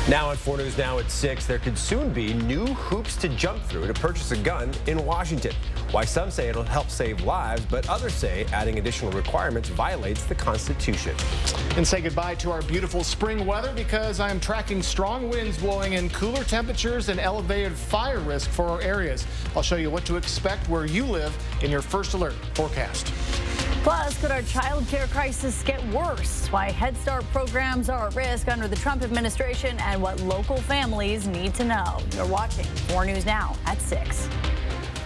Now on 4 News Now at 6, there could soon be new hoops to jump through to purchase a gun in Washington. Why some say it'll help save lives, but others say adding additional requirements violates the Constitution. And say goodbye to our beautiful spring weather because I am tracking strong winds blowing in cooler temperatures and elevated fire risk for our areas. I'll show you what to expect where you live in your First Alert forecast. Plus, could our child care crisis get worse? Why Head Start programs are at risk under the Trump administration and what local families need to know. You're watching 4 News Now at 6.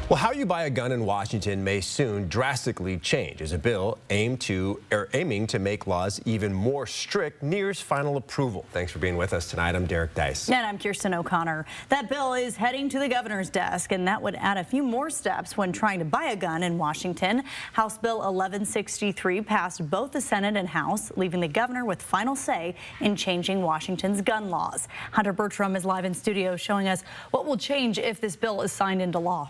Well, how you buy a gun in Washington may soon drastically change as a bill aiming to make laws even more strict nears final approval. Thanks for being with us tonight. I'm Derek Dice. And I'm Kirsten O'Connor. That bill is heading to the governor's desk, and that would add a few more steps when trying to buy a gun in Washington. House Bill 1163 passed both the Senate and House, leaving the governor with final say in changing Washington's gun laws. Hunter Bertram is live in studio showing us what will change if this bill is signed into law.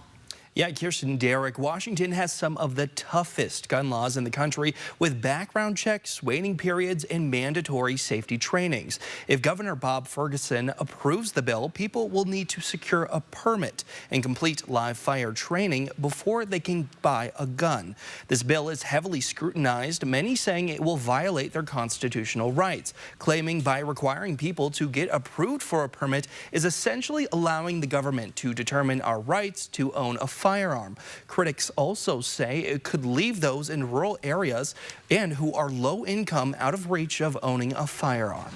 Yeah, Kirsten, Derek, Washington has some of the toughest gun laws in the country with background checks, waiting periods, and mandatory safety trainings. If Governor Bob Ferguson approves the bill, people will need to secure a permit and complete live fire training before they can buy a gun. This bill is heavily scrutinized, many saying it will violate their constitutional rights, claiming by requiring people to get approved for a permit is essentially allowing the government to determine our rights to own a firearm. Critics also say it could leave those in rural areas and who are low income out of reach of owning a firearm.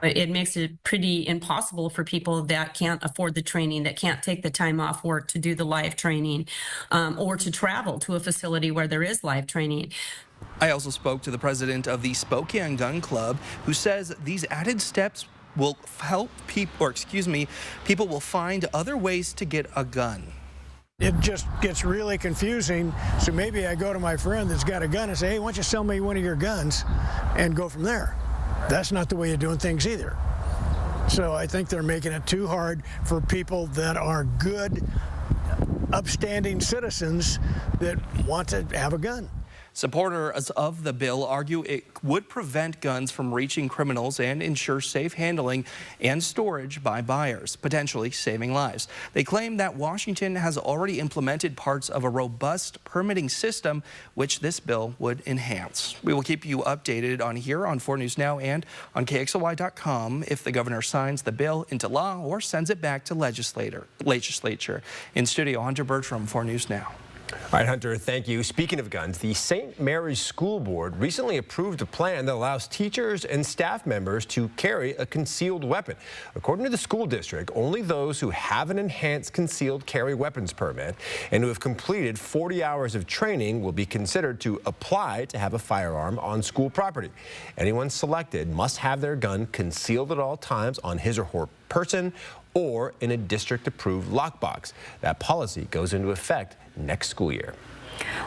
It makes it pretty impossible for people that can't afford the training, that can't take the time off work to do the live training, or to travel to a facility where there is live training. I also spoke to the president of the Spokane Gun Club, who says these added steps will help people will find other ways to get a gun. It just gets really confusing, so maybe I go to my friend that's got a gun and say, hey, why don't you sell me one of your guns, and go from there. That's not the way of doing things either. So I think they're making it too hard for people that are good, upstanding citizens that want to have a gun. Supporters of the bill argue it would prevent guns from reaching criminals and ensure safe handling and storage by buyers, potentially saving lives. They claim that Washington has already implemented parts of a robust permitting system, which this bill would enhance. We will keep you updated on here on 4 News Now and on KXLY.com if the governor signs the bill into law or sends it back to legislature. In studio, Hunter Bertram, 4 News Now. All right, Hunter, thank you. Speaking of guns, the St. Mary's School Board recently approved a plan that allows teachers and staff members to carry a concealed weapon. According to the school district, only those who have an enhanced concealed carry weapons permit and who have completed 40 hours of training will be considered to apply to have a firearm on school property. Anyone selected must have their gun concealed at all times on his or her person or in a district-approved lockbox. That policy goes into effect next school year.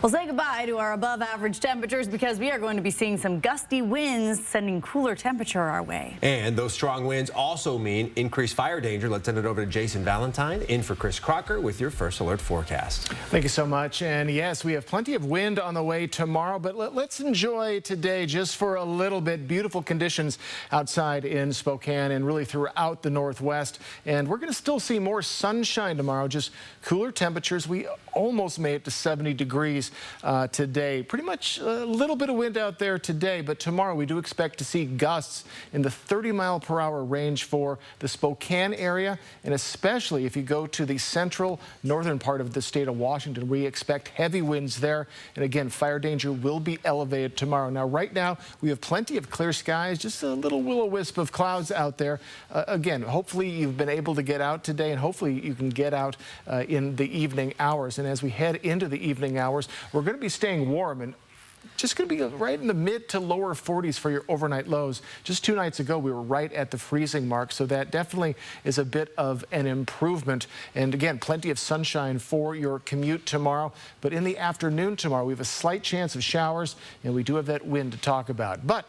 Well, say goodbye to our above-average temperatures because we are going to be seeing some gusty winds sending cooler temperature our way. And those strong winds also mean increased fire danger. Let's send it over to Jason Valentine in for Chris Crocker with your First Alert forecast. Thank you so much. And yes, we have plenty of wind on the way tomorrow, but let's enjoy today just for a little bit. Beautiful conditions outside in Spokane and really throughout the Northwest. And we're going to still see more sunshine tomorrow, just cooler temperatures. We almost made it to 70 degrees today. Pretty much a little bit of wind out there today, but tomorrow we do expect to see gusts in the 30-mile-per-hour range for the Spokane area, and especially if you go to the central northern part of the state of Washington, we expect heavy winds there. And again, fire danger will be elevated tomorrow. Now, right now, we have plenty of clear skies, just a little will-o-wisp of clouds out there. Again, hopefully you've been able to get out today, and hopefully you can get out in the evening hours. And as we head into the evening hours, we're going to be staying warm and just going to be right in the mid to lower 40s for your overnight lows. Just 2 nights ago, we were right at the freezing mark, so that definitely is a bit of an improvement. And again, plenty of sunshine for your commute tomorrow. But in the afternoon tomorrow, we have a slight chance of showers, and we do have that wind to talk about. But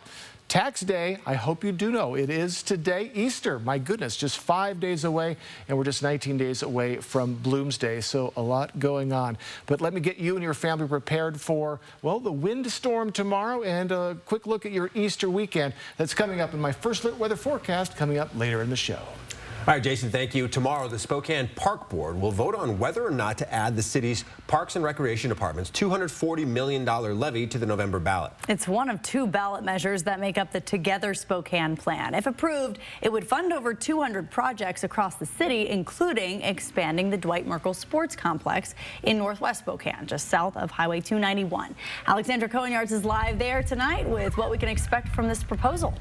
Tax day, I hope you do know, it is today. Easter, my goodness, just 5 days away, and we're just 19 days away from Bloomsday, so a lot going on. But let me get you and your family prepared for, well, the windstorm tomorrow and a quick look at your Easter weekend. That's coming up in my first weather forecast coming up later in the show. All right, Jason, thank you. Tomorrow, the Spokane Park Board will vote on whether or not to add the city's Parks and Recreation Department's $240 million levy to the November ballot. It's one of 2 ballot measures that make up the Together Spokane plan. If approved, it would fund over 200 projects across the city, including expanding the Dwight Merkle Sports Complex in Northwest Spokane, just south of Highway 291. Alexandra Cohen-Yards is live there tonight with what we can expect from this proposal.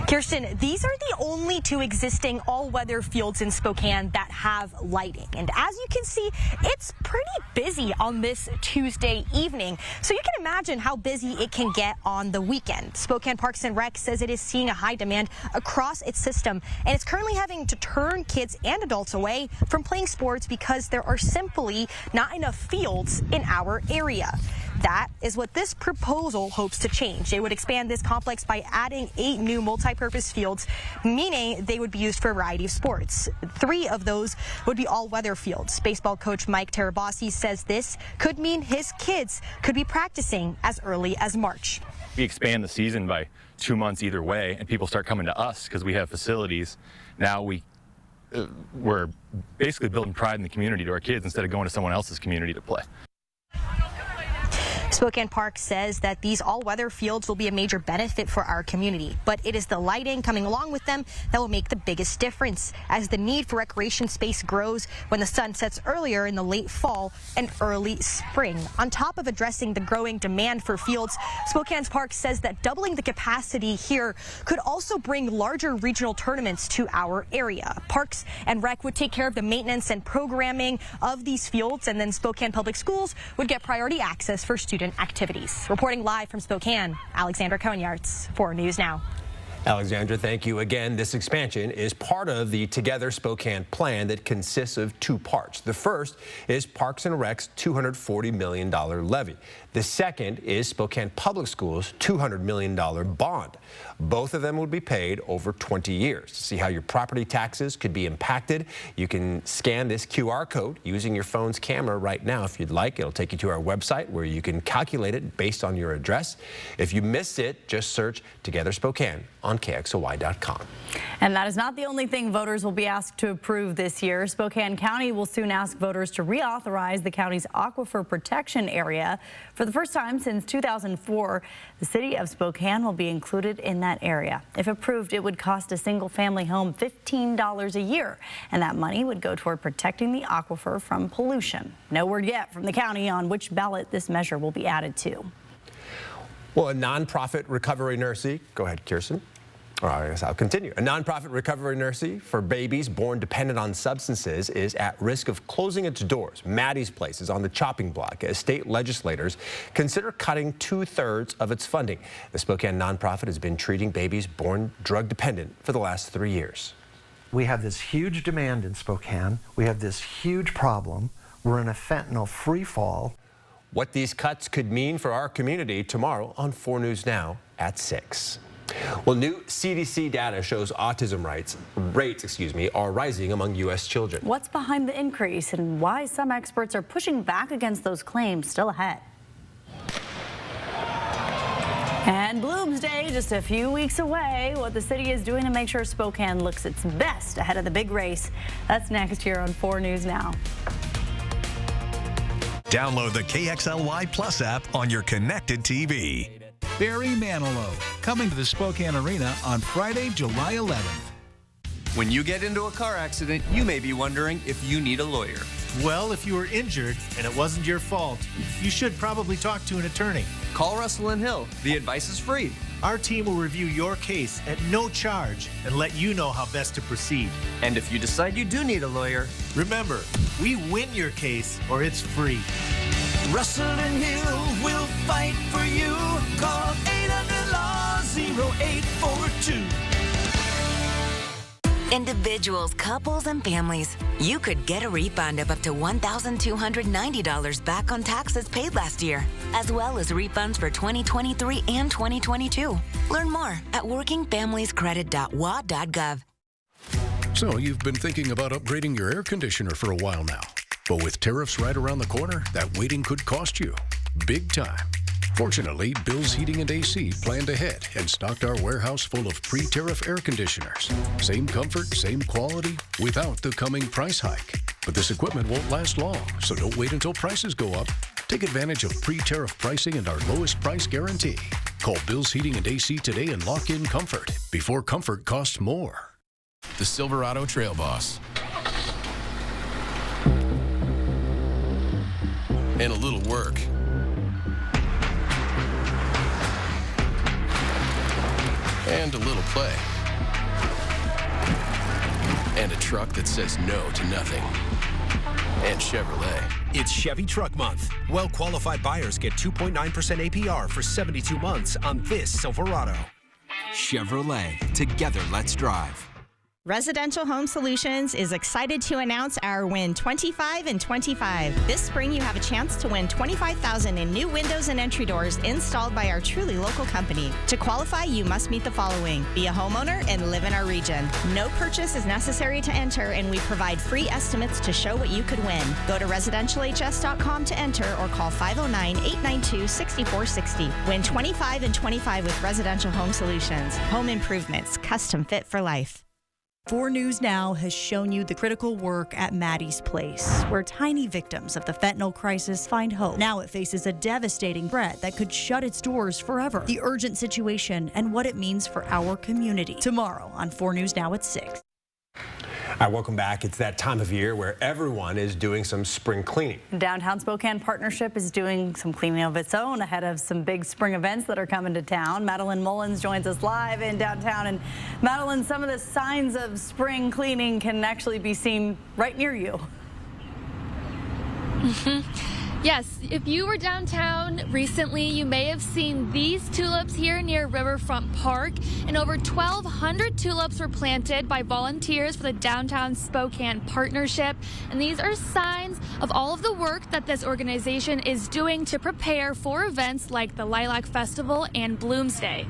Kirsten, these are the only 2 existing all-weather fields in Spokane that have lighting. And as you can see, it's pretty busy on this Tuesday evening. So you can imagine how busy it can get on the weekend. Spokane Parks and Rec says it is seeing a high demand across its system, and it's currently having to turn kids and adults away from playing sports because there are simply not enough fields in our area. That is what this proposal hopes to change. They would expand this complex by adding 8 new multi-purpose fields, meaning they would be used for a variety of sports. 3 of those would be all-weather fields. Baseball coach Mike Terabasi says this could mean his kids could be practicing as early as March. We expand the season by 2 months either way, and people start coming to us because we have facilities. Now we're basically building pride in the community to our kids instead of going to someone else's community to play. Spokane Park says that these all-weather fields will be a major benefit for our community, but it is the lighting coming along with them that will make the biggest difference as the need for recreation space grows when the sun sets earlier in the late fall and early spring. On top of addressing the growing demand for fields, Spokane's Park says that doubling the capacity here could also bring larger regional tournaments to our area. Parks and Rec would take care of the maintenance and programming of these fields, and then Spokane Public Schools would get priority access for student activities. Reporting live from Spokane, Alexandra Cohen-Yards, 4 News Now. Alexandra, thank you again. This expansion is part of the Together Spokane plan that consists of 2 parts. The first is Parks and Rec's $240 million levy. The second is Spokane Public Schools' $200 million bond. Both of them would be paid over 20 years. To see how your property taxes could be impacted, you can scan this QR code using your phone's camera right now if you'd like. It'll take you to our website where you can calculate it based on your address. If you missed it, just search Together Spokane on KXLY.com. And that is not the only thing voters will be asked to approve this year. Spokane County will soon ask voters to reauthorize the county's aquifer protection area. For the first time since 2004, the city of Spokane will be included in that area. If approved, it would cost a single-family home $15 a year, and that money would go toward protecting the aquifer from pollution. No word yet from the county on which ballot this measure will be added to. Well, a nonprofit recovery nursery, go ahead, Kirsten. Or I guess I'll continue. A nonprofit recovery nursery for babies born dependent on substances is at risk of closing its doors. Maddie's Place is on the chopping block as state legislators consider cutting 2/3 of its funding. The Spokane nonprofit has been treating babies born drug dependent for the last 3 years. We have this huge demand in Spokane. We have this huge problem. We're in a fentanyl free fall. What these cuts could mean for our community tomorrow on 4 News Now at 6. Well, new CDC data shows autism rates are rising among U.S. children. What's behind the increase and why some experts are pushing back against those claims? Still ahead. And Bloomsday, just a few weeks away. What the city is doing to make sure Spokane looks its best ahead of the big race. That's next here on 4 News Now. Download the KXLY Plus app on your connected TV. Barry Manilow, coming to the Spokane Arena on Friday, July 11th. When you get into a car accident, you may be wondering if you need a lawyer. Well, if you were injured and it wasn't your fault, you should probably talk to an attorney. Call Russell & Hill. The advice is free. Our team will review your case at no charge and let you know how best to proceed. And if you decide you do need a lawyer, remember, we win your case or it's free. Russell & Hill will fight for you. Call 800-LAW-0842. Individuals, couples, and families, you could get a refund of up to $1,290 back on taxes paid last year, as well as refunds for 2023 and 2022. Learn more at workingfamiliescredit.wa.gov. So you've been thinking about upgrading your air conditioner for a while now. But with tariffs right around the corner, that waiting could cost you big time. Fortunately, Bill's Heating and AC planned ahead and stocked our warehouse full of pre-tariff air conditioners. Same comfort, same quality, without the coming price hike. But this equipment won't last long, so don't wait until prices go up. Take advantage of pre-tariff pricing and our lowest price guarantee. Call Bill's Heating and AC today and lock in comfort before comfort costs more. The Silverado Trail Boss. And a little work. And a little play. And a truck that says no to nothing. And Chevrolet. It's Chevy Truck Month. Well-qualified buyers get 2.9% APR for 72 months on this Silverado. Chevrolet. Together, let's drive. Residential Home Solutions is excited to announce our Win 25 and 25. This spring, you have a chance to win $25,000 in new windows and entry doors installed by our truly local company. To qualify, you must meet the following: be a homeowner and live in our region. No purchase is necessary to enter, and we provide free estimates to show what you could win. Go to residentialhs.com to enter or call 509-892-6460. Win 25 and 25 with Residential Home Solutions. Home improvements, custom fit for life. 4 News Now has shown you the critical work at Maddie's Place, where tiny victims of the fentanyl crisis find hope. Now it faces a devastating threat that could shut its doors forever. The urgent situation and what it means for our community. Tomorrow on 4 News Now at 6. All right, welcome back. It's that time of year where everyone is doing some spring cleaning. Downtown Spokane Partnership is doing some cleaning of its own ahead of some big spring events that are coming to town. Madeline Mullins joins us live in downtown. And Madeline, some of the signs of spring cleaning can actually be seen right near you. Yes, if you were downtown recently, you may have seen these tulips here near Riverfront Park. And over 1,200 tulips were planted by volunteers for the Downtown Spokane Partnership. And these are signs of all of the work that this organization is doing to prepare for events like the Lilac Festival and Bloomsday.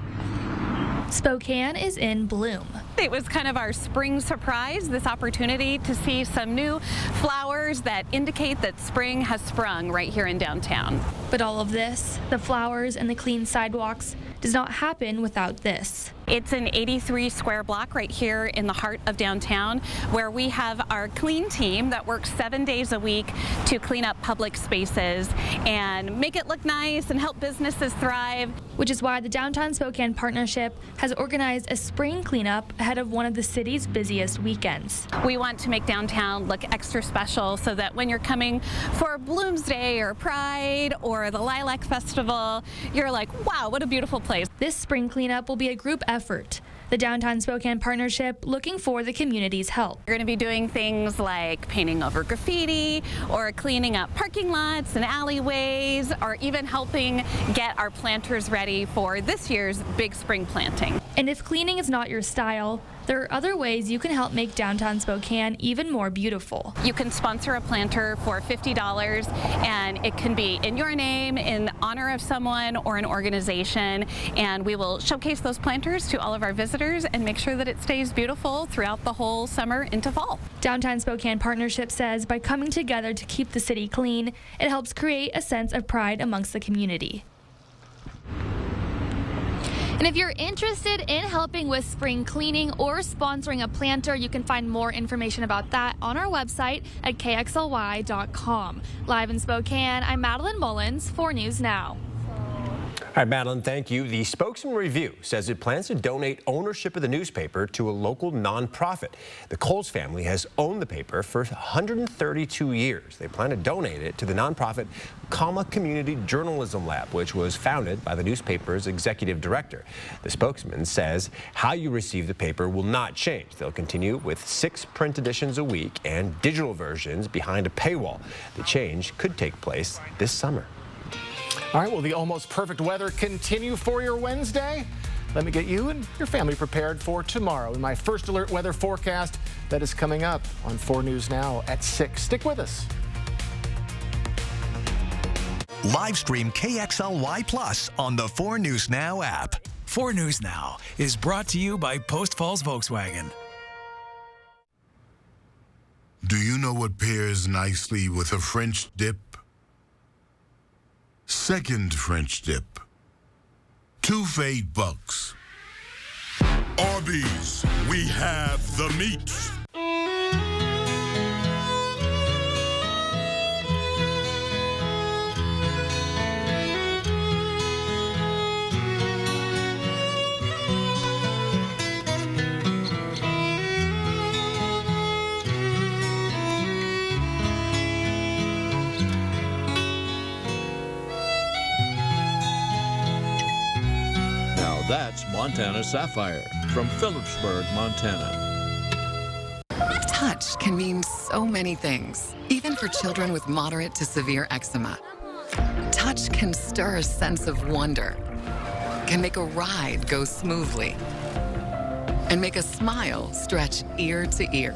Spokane is in bloom. It was kind of our spring surprise, this opportunity to see some new flowers that indicate that spring has sprung right here in downtown. But all of this, the flowers and the clean sidewalks, does not happen without this. It's an 83 square block right here in the heart of downtown, where we have our clean team that works 7 days a week to clean up public spaces and make it look nice and help businesses thrive. Which is why the Downtown Spokane Partnership has organized a spring cleanup ahead of one of the city's busiest weekends. We want to make downtown look extra special so that when you're coming for Bloomsday or Pride or the Lilac Festival, you're like, wow, what a beautiful place. This spring cleanup will be a group effort. The Downtown Spokane Partnership looking for the community's help. We're going to be doing things like painting over graffiti or cleaning up parking lots and alleyways, or even helping get our planters ready for this year's big spring planting. And if cleaning is not your style, there are other ways you can help make downtown Spokane even more beautiful. You can sponsor a planter for $50, and it can be in your name, in honor of someone or an organization, and we will showcase those planters to all of our visitors and make sure that it stays beautiful throughout the whole summer into fall. Downtown Spokane Partnership says by coming together to keep the city clean, it helps create a sense of pride amongst the community. And if you're interested in helping with spring cleaning or sponsoring a planter, you can find more information about that on our website at kxly.com. Live in Spokane, I'm Madeline Mullins, 4 News Now. All right, Madeline, thank you. The Spokesman Review says it plans to donate ownership of the newspaper to a local nonprofit. The Coles family has owned the paper for 132 years. They plan to donate it to the nonprofit Comma Community Journalism Lab, which was founded by the newspaper's executive director. The spokesman says how you receive the paper will not change. They'll continue with 6 print editions a week and digital versions behind a paywall. The change could take place this summer. All right, will the almost perfect weather continue for your Wednesday? let me get you and your family prepared for tomorrow in my first alert weather forecast that is coming up on 4 News Now at 6. Stick with us. Live stream KXLY Plus on the 4 News Now app. 4 News Now is brought to you by Post Falls Volkswagen. Do you know what pairs nicely with a French dip? Second French dip. 2 for $8. Arby's, we have the meat. That's Montana Sapphire from Phillipsburg, Montana. Touch can mean so many things, even for children with moderate to severe eczema. Touch can stir a sense of wonder, can make a ride go smoothly, and make a smile stretch ear to ear.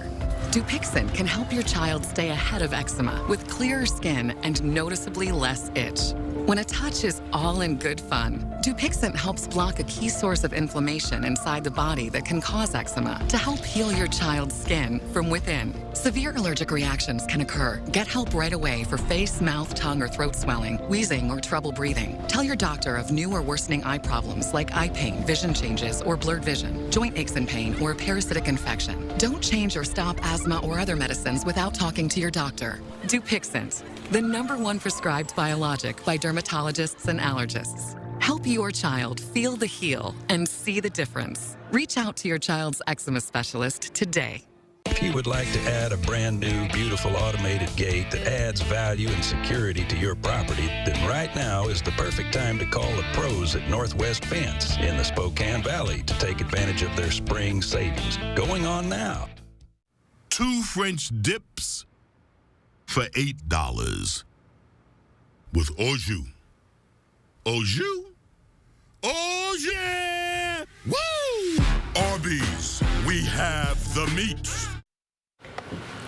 Dupixent can help your child stay ahead of eczema with clearer skin and noticeably less itch. When a touch is all in good fun, Dupixent helps block a key source of inflammation inside the body that can cause eczema to help heal your child's skin from within. Severe allergic reactions can occur. Get help right away for face, mouth, tongue, or throat swelling, wheezing, or trouble breathing. Tell your doctor of new or worsening eye problems like eye pain, vision changes, or blurred vision, joint aches and pain, or a parasitic infection. Don't change or stop asthma or other medicines without talking to your doctor. Dupixent, the #1 prescribed biologic by dermatologists and allergists. Help your child feel the heal and see the difference. Reach out to your child's eczema specialist today. If you would like to add a brand new, beautiful automated gate that adds value and security to your property, then right now is the perfect time to call the pros at Northwest Fence in the Spokane Valley to take advantage of their spring savings. Going on now. 2 French dips for $8 with au jus. Au jus? Oh, yeah! Woo! Arby's, we have the meat.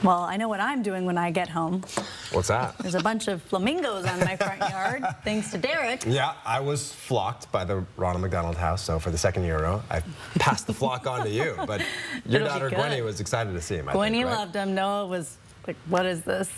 Well, I know what I'm doing when I get home. What's that? There's a bunch of flamingos on my front yard, thanks to Derek. Yeah, I was flocked by the Ronald McDonald House, so for the second year in a row, I passed the flock on to you. But your daughter, Gwenny, was excited to see him, I Gwenny think, right? loved him. Noah was like, what is this?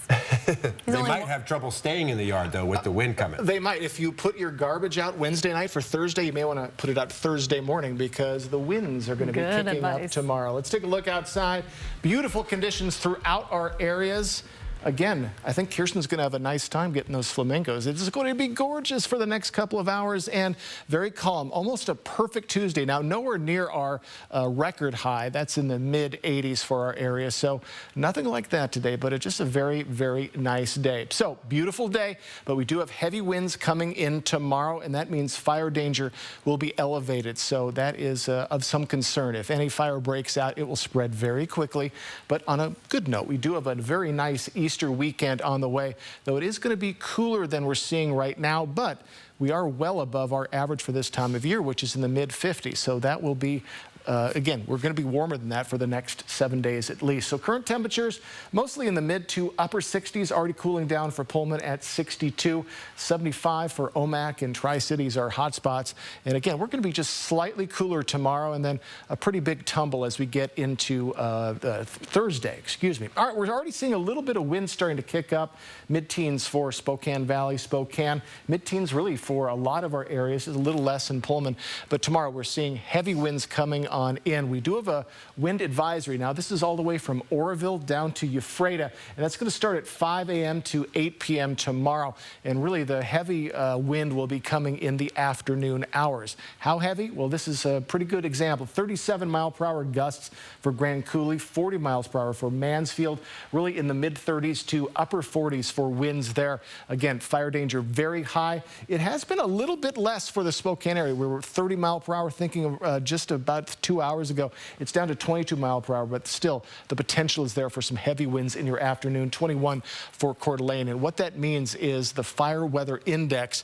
They might have trouble staying in the yard, though, with the wind coming. They might. If you put your garbage out Wednesday night for Thursday, you may want to put it out Thursday morning because the winds are going to be kicking up tomorrow. Let's take a look outside. Beautiful conditions throughout our areas. Again, I think Kirsten's going to have a nice time getting those flamingos. It's going to be gorgeous for the next couple of hours and very calm. Almost a perfect Tuesday. Now, nowhere near our record high. That's in the mid-80s for our area. So nothing like that today, but it's just a very, very nice day. So beautiful day, but we do have heavy winds coming in tomorrow, and that means fire danger will be elevated. So that is of some concern. If any fire breaks out, it will spread very quickly. But on a good note, we do have a very nice Easter weekend on the way, though it is going to be cooler than we're seeing right now, but we are well above our average for this time of year, which is in the mid-50s. So that will be again, we're going to be warmer than that for the next 7 days at least. So current temperatures mostly in the mid to upper 60s, already cooling down for Pullman at 62, 75 for Omak and Tri-Cities are hot spots. And again, we're going to be just slightly cooler tomorrow and then a pretty big tumble as we get into Thursday, excuse me. All right, we're already seeing a little bit of wind starting to kick up, mid-teens for Spokane Valley, Spokane, mid-teens really for a lot of our areas, is a little less in Pullman. But tomorrow we're seeing heavy winds coming on in. We do have a wind advisory now. This is all the way from Oroville down to Ephrata, and that's going to start at 5 a.m. to 8 p.m. tomorrow. And really the heavy wind will be coming in the afternoon hours. How heavy? Well, this is a pretty good example. 37-mile-per-hour gusts for Grand Coulee, 40 miles per hour for Mansfield, really in the mid-30s to upper 40s for winds there. Again, fire danger very high. It has been a little bit less for the Spokane area. We were 30 mile per hour, thinking of just about 2 hours ago. It's down to 22 miles per hour, but still the potential is there for some heavy winds in your afternoon. 21 for Coeur d'Alene. And what that means is the fire weather index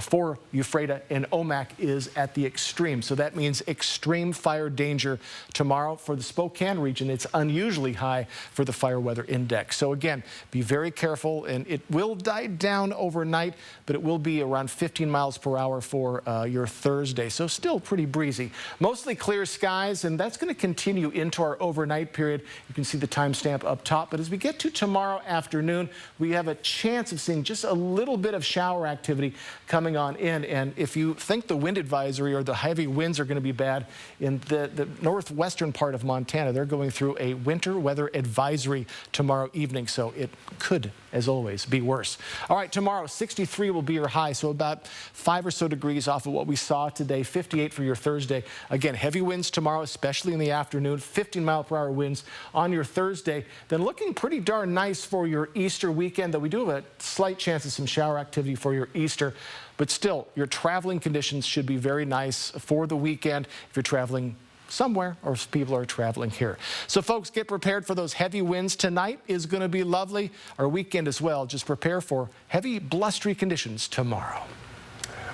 for Ephrata and Omak is at the extreme. So that means extreme fire danger tomorrow. For the Spokane region, it's unusually high for the fire weather index. So again, be very careful, and it will die down overnight, but it will be around 15 miles per hour for your Thursday. So still pretty breezy. Mostly clear skies, and that's going to continue into our overnight period. You can see the timestamp up top. But as we get to tomorrow afternoon, we have a chance of seeing just a little bit of shower activity coming on in. And if you think the wind advisory or the heavy winds are going to be bad in the northwestern part of Montana, they're going through a winter weather advisory tomorrow evening. So it could, as always, be worse. All right, tomorrow, 63 will be your high, so about 5 or so degrees off of what we saw today. 58 for your Thursday. Again, heavy winds tomorrow, especially in the afternoon. 15-mile-per-hour winds on your Thursday. Then looking pretty darn nice for your Easter weekend, though we do have a slight chance of some shower activity for your Easter. But still, your traveling conditions should be very nice for the weekend if you're traveling somewhere or if people are traveling here. So folks, get prepared for those heavy winds. Tonight is going to be lovely. Our weekend as well. Just prepare for heavy blustery conditions tomorrow.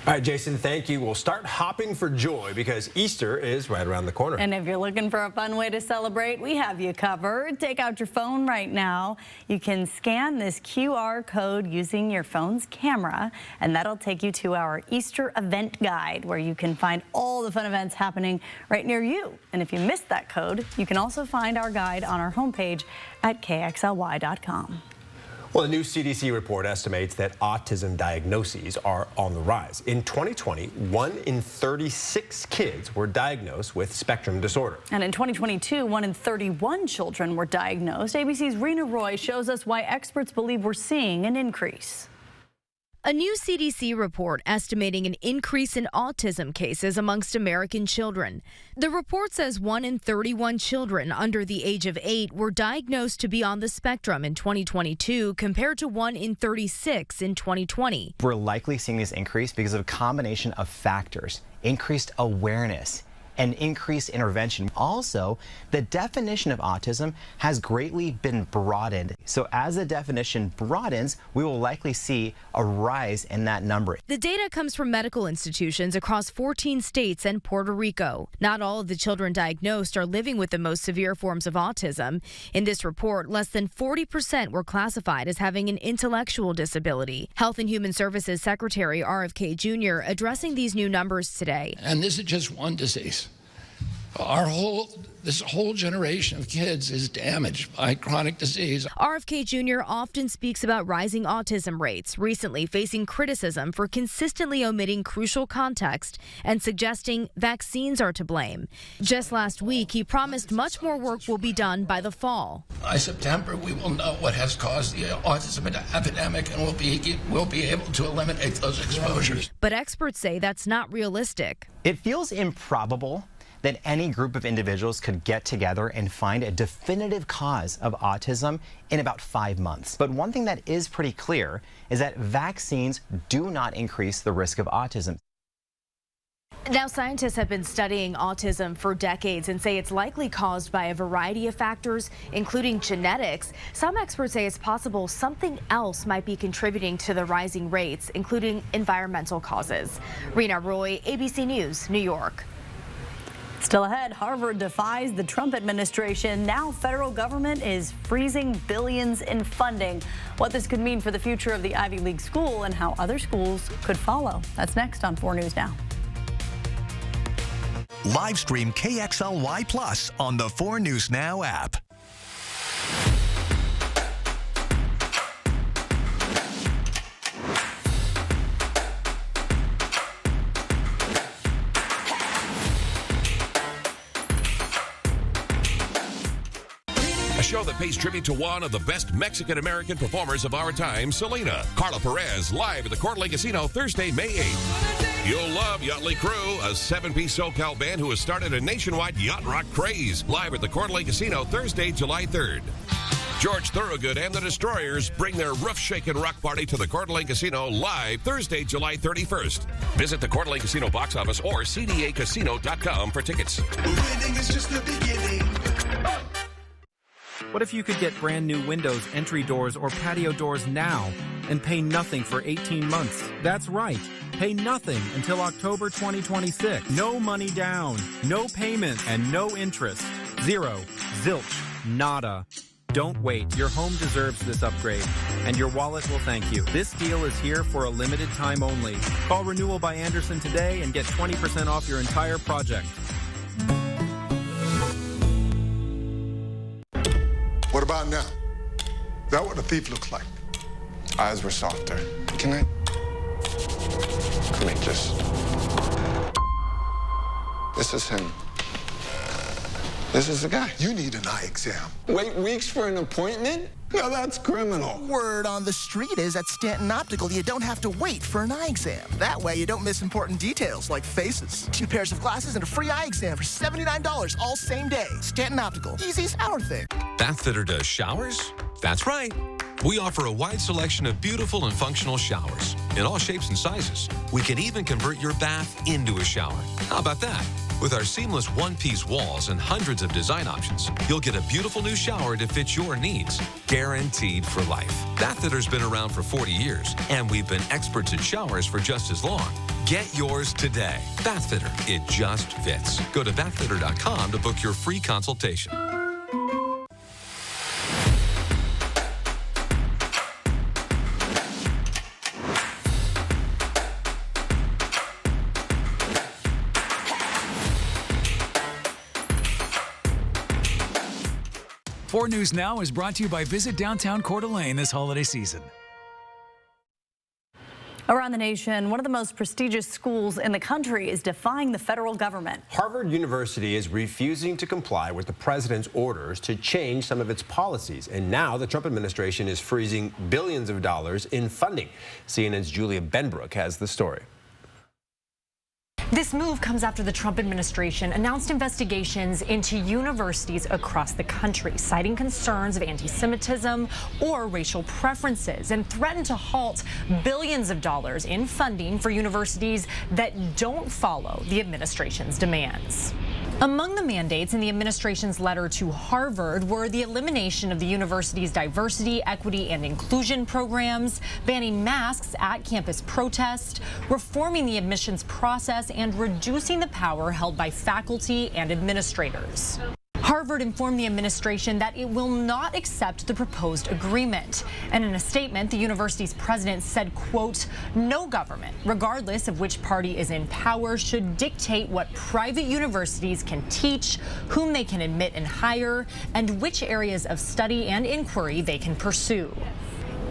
All right, Jason, thank you. We'll start hopping for joy because Easter is right around the corner. And if you're looking for a fun way to celebrate, we have you covered. Take out your phone right now. You can scan this QR code using your phone's camera, and that'll take you to our Easter event guide where you can find all the fun events happening right near you. And if you missed that code, you can also find our guide on our homepage at KXLY.com. Well, a new CDC report estimates that autism diagnoses are on the rise. In 2020, 1 in 36 kids were diagnosed with spectrum disorder. And in 2022, 1 in 31 children were diagnosed. ABC's Rena Roy shows us why experts believe we're seeing an increase. A new CDC report estimating an increase in autism cases amongst American children. The report says 1 in 31 children under the age of 8 were diagnosed to be on the spectrum in 2022 compared to 1 in 36 in 2020. We're likely seeing this increase because of a combination of factors: increased awareness and increased intervention. Also, the definition of autism has greatly been broadened. So as the definition broadens, we will likely see a rise in that number. The data comes from medical institutions across 14 states and Puerto Rico. Not all of the children diagnosed are living with the most severe forms of autism. In this report, less than 40% were classified as having an intellectual disability. Health and Human Services Secretary RFK Jr. addressing these new numbers today. And this is just one disease. This whole generation of kids is damaged by chronic disease. RFK Jr. often speaks about rising autism rates, recently facing criticism for consistently omitting crucial context and suggesting vaccines are to blame. Just last week, he promised much more work will be done by the fall. By September, we will know what has caused the autism epidemic, and we'll be able to eliminate those exposures. But experts say that's not realistic. It feels improbable that any group of individuals could get together and find a definitive cause of autism in about 5 months. But one thing that is pretty clear is that vaccines do not increase the risk of autism. Now, scientists have been studying autism for decades and say it's likely caused by a variety of factors, including genetics. Some experts say it's possible something else might be contributing to the rising rates, including environmental causes. Rena Roy, ABC News, New York. Still ahead, Harvard defies the Trump administration. Now federal government is freezing billions in funding. What this could mean for the future of the Ivy League school and how other schools could follow. That's next on 4 News Now. Live stream KXLY Plus on the 4 News Now app. A show that pays tribute to one of the best Mexican-American performers of our time, Selena. Carla Perez, live at the Coeur d'Alene Casino Thursday, May 8th. You'll love Yachtly Crew, a 7-piece SoCal band who has started a nationwide yacht rock craze. Live at the Coeur d'Alene Casino Thursday, July 3rd. George Thorogood and the Destroyers bring their roof-shaking rock party to the Coeur d'Alene Casino live Thursday, July 31st. Visit the Coeur d'Alene Casino box office or cdacasino.com for tickets. Winning is just the beginning. What if you could get brand new windows, entry doors, or patio doors now and pay nothing for 18 months? That's right. Pay nothing until October 2026. No money down, no payment, and no interest. Zero. Zilch. Nada. Don't wait. Your home deserves this upgrade, and your wallet will thank you. This deal is here for a limited time only. Call Renewal by Anderson today and get 20% off your entire project. What about now? Is that what a thief looks like? Eyes were softer. Can I just... This is him. This is the guy. You need an eye exam. Wait weeks for an appointment? Now that's criminal. Word on the street is at Stanton Optical, you don't have to wait for an eye exam. That way you don't miss important details like faces. 2 pairs of glasses and a free eye exam for $79 all same day. Stanton Optical. Easiest our thing. Bathfitter does showers? That's right. We offer a wide selection of beautiful and functional showers in all shapes and sizes. We can even convert your bath into a shower. How about that? With our seamless one-piece walls and hundreds of design options, you'll get a beautiful new shower to fit your needs, guaranteed for life. Bathfitter's been around for 40 years, and we've been experts at showers for just as long. Get yours today. Bathfitter, it just fits. Go to bathfitter.com to book your free consultation. Four News Now is brought to you by Visit Downtown Coeur d'Alene this holiday season. Around the nation, one of the most prestigious schools in the country is defying the federal government. Harvard University is refusing to comply with the president's orders to change some of its policies. And now the Trump administration is freezing billions of dollars in funding. CNN's Julia Benbrook has the story. This move comes after the Trump administration announced investigations into universities across the country, citing concerns of anti-Semitism or racial preferences, and threatened to halt billions of dollars in funding for universities that don't follow the administration's demands. Among the mandates in the administration's letter to Harvard were the elimination of the university's diversity, equity, and inclusion programs, banning masks at campus protests, reforming the admissions process, and reducing the power held by faculty and administrators. Harvard informed the administration that it will not accept the proposed agreement. And in a statement, the university's president said, quote, "No government, regardless of which party is in power, should dictate what private universities can teach, whom they can admit and hire, and which areas of study and inquiry they can pursue."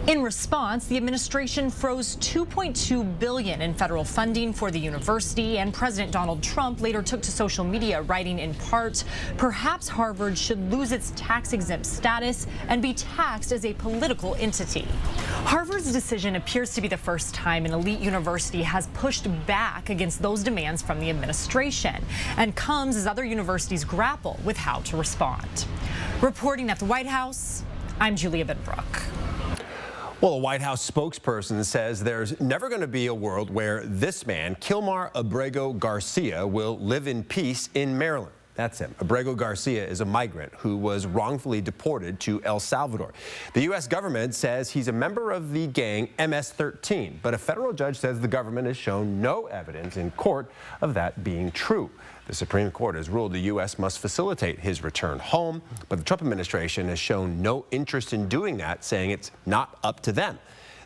In response, the administration froze $2.2 billion in federal funding for the university, and President Donald Trump later took to social media, writing in part, "Perhaps Harvard should lose its tax-exempt status and be taxed as a political entity." Harvard's decision appears to be the first time an elite university has pushed back against those demands from the administration, and comes as other universities grapple with how to respond. Reporting at the White House, I'm Julia Benbrook. Well, a White House spokesperson says there's never going to be a world where this man, Kilmar Abrego Garcia, will live in peace in Maryland. That's him. Abrego Garcia is a migrant who was wrongfully deported to El Salvador. The U.S. government says he's a member of the gang MS-13, but a federal judge says the government has shown no evidence in court of that being true. The Supreme Court has ruled the U.S. must facilitate his return home, but the Trump administration has shown no interest in doing that, saying it's not up to them.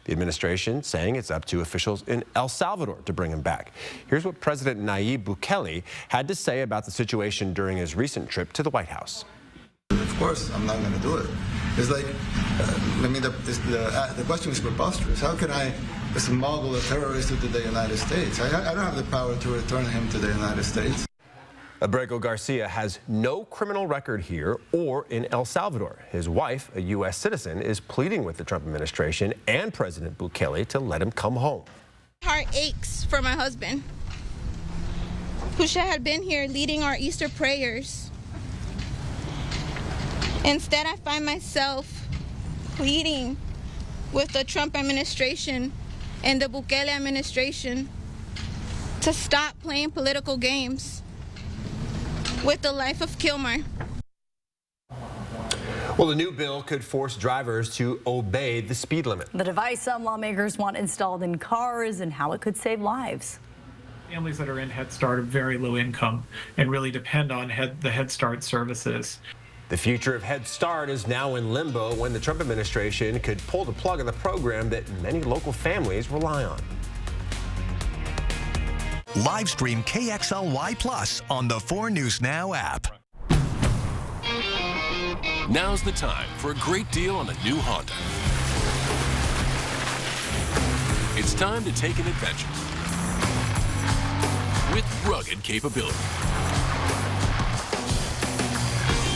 The administration saying it's up to officials in El Salvador to bring him back. Here's what President Nayib Bukele had to say about the situation during his recent trip to the White House. Of course, I'm not going to do it. It's like, the question is preposterous. How can I smuggle a terrorist into the United States? I don't have the power to return him to the United States. Abrego Garcia has no criminal record here or in El Salvador. His wife, a U.S. citizen, is pleading with the Trump administration and President Bukele to let him come home. Heart aches for my husband, who should have been here leading our Easter prayers. Instead, I find myself pleading with the Trump administration and the Bukele administration to stop playing political games with the life of Kilmer. Well, the new bill could force drivers to obey the speed limit. The device some lawmakers want installed in cars and how it could save lives. Families that are in Head Start are very low income and really depend on the Head Start services. The future of Head Start is now in limbo when the Trump administration could pull the plug on the program that many local families rely on. Live stream KXLY Plus on the 4 News Now app. Now's the time for a great deal on a new Honda. It's time to take an adventure with rugged capability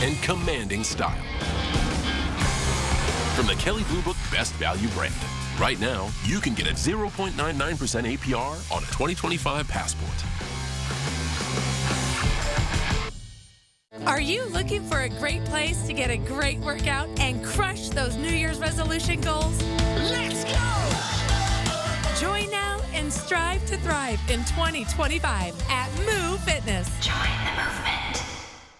and commanding style. From the Kelley Blue Book Best Value brand. Right now, you can get a 0.99% APR on a 2025 Passport. Are you looking for a great place to get a great workout and crush those New Year's resolution goals? Let's go! Join now and strive to thrive in 2025 at Moo Fitness. Join the movement.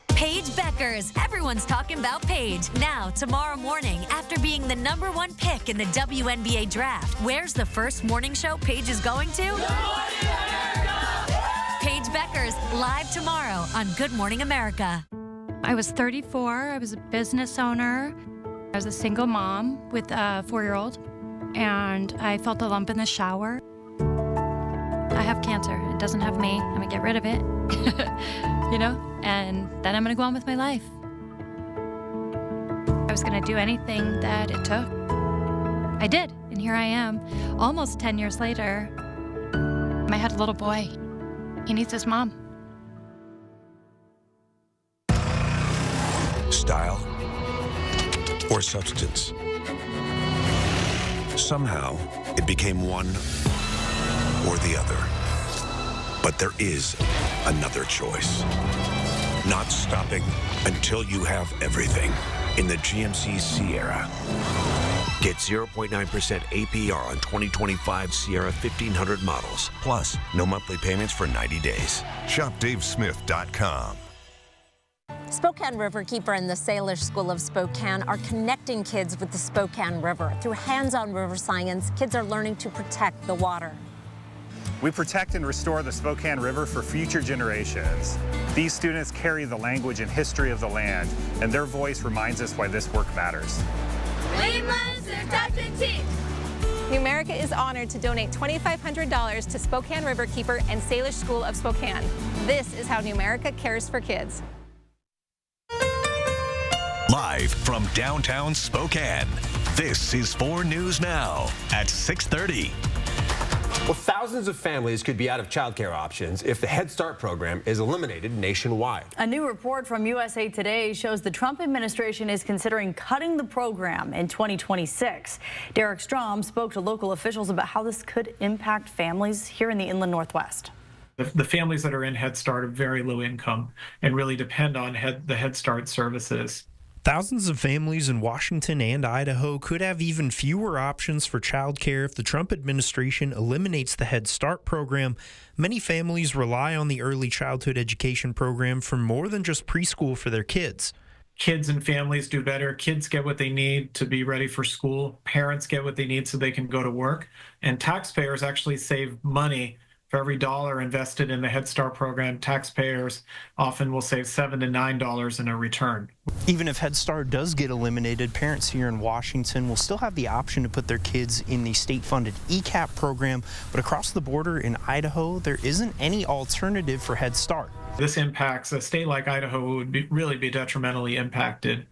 Paige Beckers. Everyone's talking about Paige. Now, tomorrow morning, after being the #1 pick in the WNBA draft, where's the first morning show Paige is going to? Good Morning America! Paige Beckers, live tomorrow on Good Morning America. I was 34. I was a business owner. I was a single mom with a 4-year-old, and I felt a lump in the shower. I have cancer. It doesn't have me. I'm going to get rid of it, and then I'm going to go on with my life. I was going to do anything that it took. I did, and here I am, almost 10 years later. I had a little boy. He needs his mom. Style or substance. Somehow, it became one or the other. But there is another choice. Not stopping until you have everything in the GMC Sierra. Get 0.9% APR on 2025 Sierra 1500 models. Plus, no monthly payments for 90 days. Shop DaveSmith.com. Spokane Riverkeeper and the Salish School of Spokane are connecting kids with the Spokane River. Through hands-on river science, kids are learning to protect the water. We protect and restore the Spokane River for future generations. These students carry the language and history of the land, and their voice reminds us why this work matters. New America is honored to donate $2,500 to Spokane Riverkeeper and Salish School of Spokane. This is how New America cares for kids. Live from downtown Spokane, this is 4 News Now at 6:30. Well, thousands of families could be out of childcare options if the Head Start program is eliminated nationwide. A new report from USA Today shows the Trump administration is considering cutting the program in 2026. Derek Strom spoke to local officials about how this could impact families here in the Inland Northwest. The families that are in Head Start are very low income and really depend on the Head Start services. Thousands of families in Washington and Idaho could have even fewer options for childcare if the Trump administration eliminates the Head Start program. Many families rely on the early childhood education program for more than just preschool for their kids. Kids and families do better. Kids get what they need to be ready for school. Parents get what they need so they can go to work. And taxpayers actually save money. For every dollar invested in the Head Start program, taxpayers often will save $7 to $9 in a return. Even if Head Start does get eliminated, parents here in Washington will still have the option to put their kids in the state-funded ECAP program, but across the border in Idaho, there isn't any alternative for Head Start. This impacts a state like Idaho would really be detrimentally impacted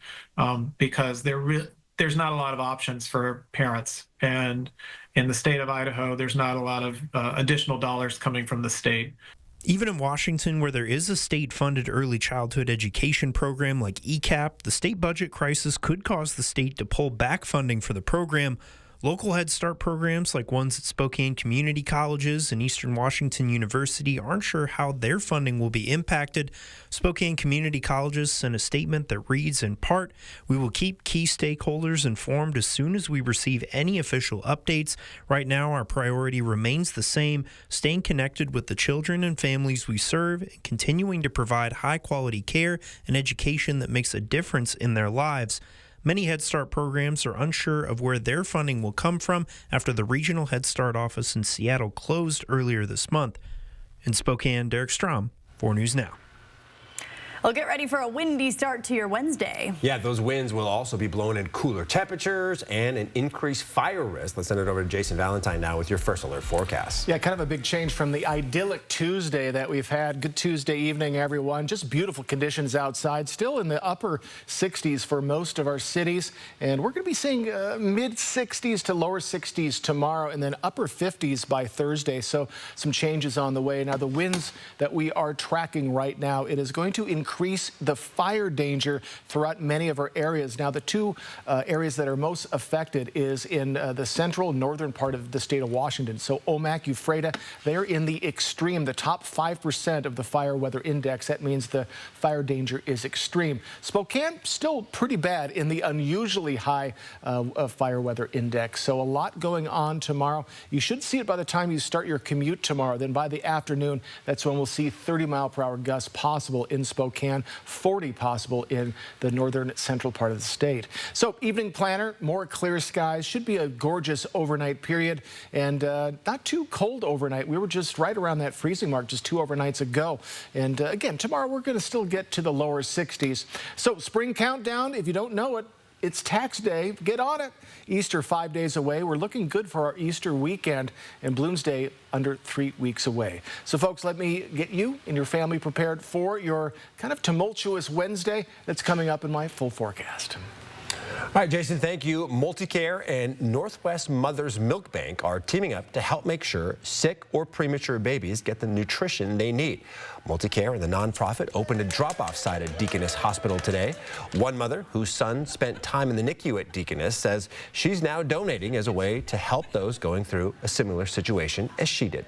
because there's not a lot of options for parents. And in the state of Idaho, there's not a lot of additional dollars coming from the state. Even in Washington, where there is a state-funded early childhood education program like ECAP, the state budget crisis could cause the state to pull back funding for the program. Local Head Start programs like ones at Spokane Community Colleges and Eastern Washington University aren't sure how their funding will be impacted. Spokane Community Colleges sent a statement that reads, in part, "We will keep key stakeholders informed as soon as we receive any official updates. Right now, our priority remains the same, staying connected with the children and families we serve and continuing to provide high-quality care and education that makes a difference in their lives." Many Head Start programs are unsure of where their funding will come from after the regional Head Start office in Seattle closed earlier this month. In Spokane, Derek Strom, 4 News Now. Well, get ready for a windy start to your Wednesday. Yeah, those winds will also be blowing in cooler temperatures and an increased fire risk. Let's send it over to Jason Valentine now with your first alert forecast. Yeah, kind of a big change from the idyllic Tuesday that we've had. Good Tuesday evening, everyone. Just beautiful conditions outside. Still in the upper 60s for most of our cities. And we're going to be seeing mid 60s to lower 60s tomorrow and then upper 50s by Thursday. So some changes on the way. Now, the winds that we are tracking right now, it is going to increase the fire danger throughout many of our areas. Now, the two areas that are most affected is in the central northern part of the state of Washington. So Omak, Ephrata, they're in the extreme, the top 5% of the fire weather index. That means the fire danger is extreme. Spokane, still pretty bad in the unusually high fire weather index. So a lot going on tomorrow. You should see it by the time you start your commute tomorrow. Then by the afternoon, that's when we'll see 30-mile-per-hour gusts possible in Spokane. 40 possible in the northern central part of the state. So evening planner, more clear skies, should be a gorgeous overnight period and not too cold overnight. We were just right around that freezing mark just 2 overnights ago. And again, tomorrow we're going to still get to the lower 60s. So spring countdown, if you don't know it, it's tax day. Get on it. Easter 5 days away. We're looking good for our Easter weekend, and Bloomsday under 3 weeks away. So, folks, let me get you and your family prepared for your kind of tumultuous Wednesday that's coming up in my full forecast. All right, Jason, thank you. Multicare and Northwest Mothers Milk Bank are teaming up to help make sure sick or premature babies get the nutrition they need. Multicare and the nonprofit opened a drop-off site at Deaconess Hospital today. One mother whose son spent time in the NICU at Deaconess says she's now donating as a way to help those going through a similar situation as she did.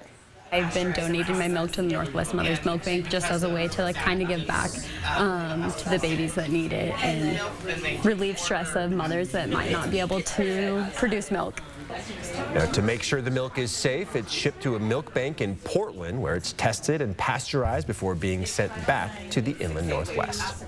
I've been donating my milk to the Northwest Mothers Milk Bank just as a way to kind of give back to the babies that need it and relieve stress of mothers that might not be able to produce milk. Now, to make sure the milk is safe, it's shipped to a milk bank in Portland where it's tested and pasteurized before being sent back to the inland Northwest.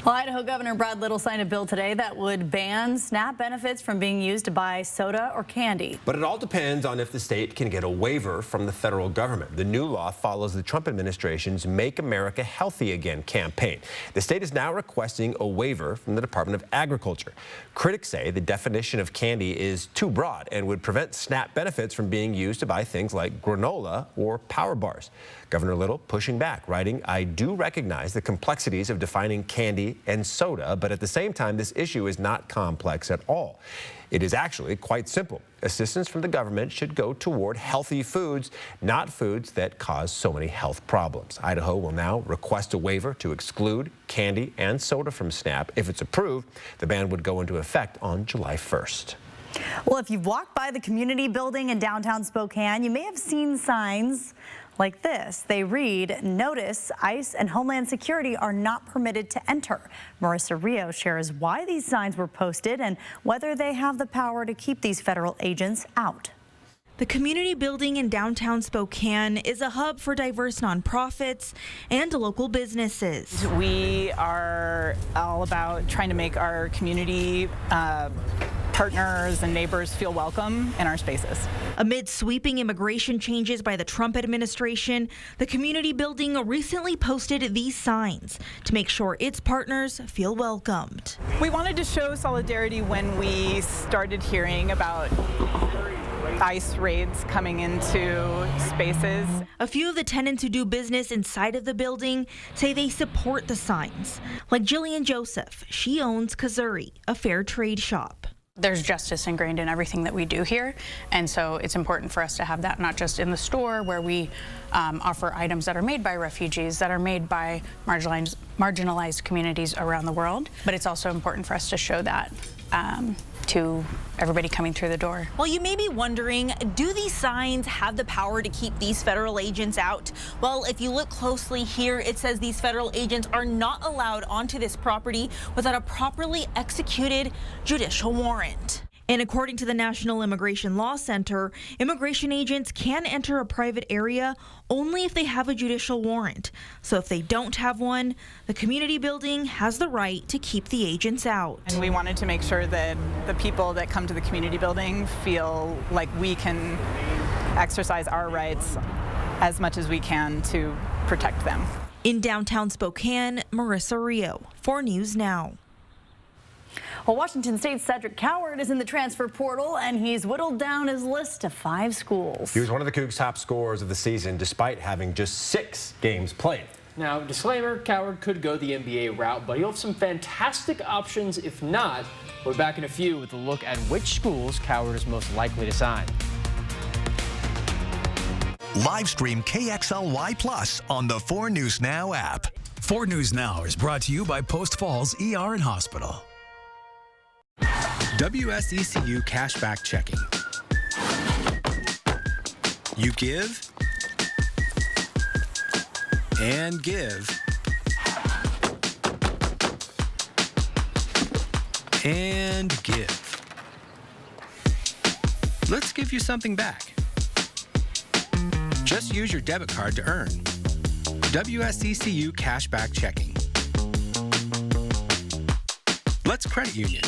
Well, Idaho Governor Brad Little signed a bill today that would ban SNAP benefits from being used to buy soda or candy. But it all depends on if the state can get a waiver from the federal government. The new law follows the Trump administration's Make America Healthy Again campaign. The state is now requesting a waiver from the Department of Agriculture. Critics say the definition of candy is too broad and would prevent SNAP benefits from being used to buy things like granola or power bars. Governor Little pushing back, writing, "I do recognize the complexities of defining candy and soda, but at the same time, this issue is not complex at all. It is actually quite simple. Assistance from the government should go toward healthy foods, not foods that cause so many health problems." Idaho will now request a waiver to exclude candy and soda from SNAP. If it's approved, the ban would go into effect on July 1st. Well, if you've walked by the community building in downtown Spokane, you may have seen signs like this. They read, "Notice ICE and Homeland Security are not permitted to enter." Marissa Rio shares why these signs were posted and whether they have the power to keep these federal agents out. The community building in downtown Spokane is a hub for diverse nonprofits and local businesses. We are all about trying to make our community partners and neighbors feel welcome in our spaces. Amid sweeping immigration changes by the Trump administration, the community building recently posted these signs to make sure its partners feel welcomed. We wanted to show solidarity when we started hearing about ICE raids coming into spaces. A few of the tenants who do business inside of the building say they support the signs. Like Jillian Joseph, she owns Kazuri, a fair trade shop. There's justice ingrained in everything that we do here, and so it's important for us to have that not just in the store where we offer items that are made by refugees, that are made by marginalized communities around the world, but it's also important for us to show that to everybody coming through the door. Well, you may be wondering, do these signs have the power to keep these federal agents out? Well, if you look closely here, it says these federal agents are not allowed onto this property without a properly executed judicial warrant. And according to the National Immigration Law Center, immigration agents can enter a private area only if they have a judicial warrant. So if they don't have one, the community building has the right to keep the agents out. And we wanted to make sure that the people that come to the community building feel like we can exercise our rights as much as we can to protect them. In downtown Spokane, Marissa Rio, 4 News Now. Well, Washington State's Cedric Coward is in the transfer portal, and he's whittled down his list to 5 schools. He was one of the Cougs' top scorers of the season, despite having just 6 games played. Now, disclaimer, Coward could go the NBA route, but he'll have some fantastic options if not. We're back in a few with a look at which schools Coward is most likely to sign. Live stream KXLY Plus on the 4 News Now app. 4 News Now is brought to you by Post Falls ER and Hospital. WSECU Cashback Checking. You give and give and give. Let's give you something back. Just use your debit card to earn. WSECU Cashback Checking. Let's credit union.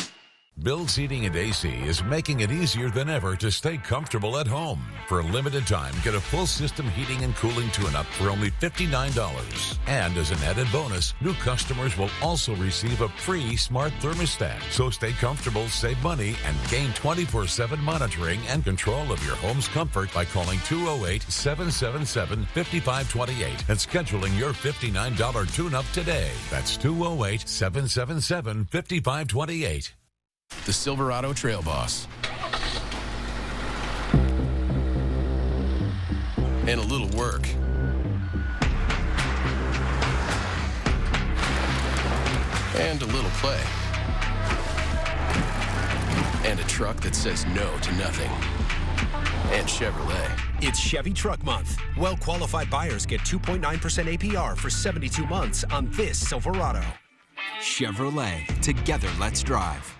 Bill's Heating and AC is making it easier than ever to stay comfortable at home. For a limited time, get a full system heating and cooling tune-up for only $59. And as an added bonus, new customers will also receive a free smart thermostat. So stay comfortable, save money, and gain 24/7 monitoring and control of your home's comfort by calling 208-777-5528 and scheduling your $59 tune-up today. That's 208-777-5528. The Silverado Trail Boss. And a little work. And a little play. And a truck that says no to nothing. And Chevrolet. It's Chevy Truck Month. Well-qualified buyers get 2.9% APR for 72 months on this Silverado. Chevrolet. Together, let's drive.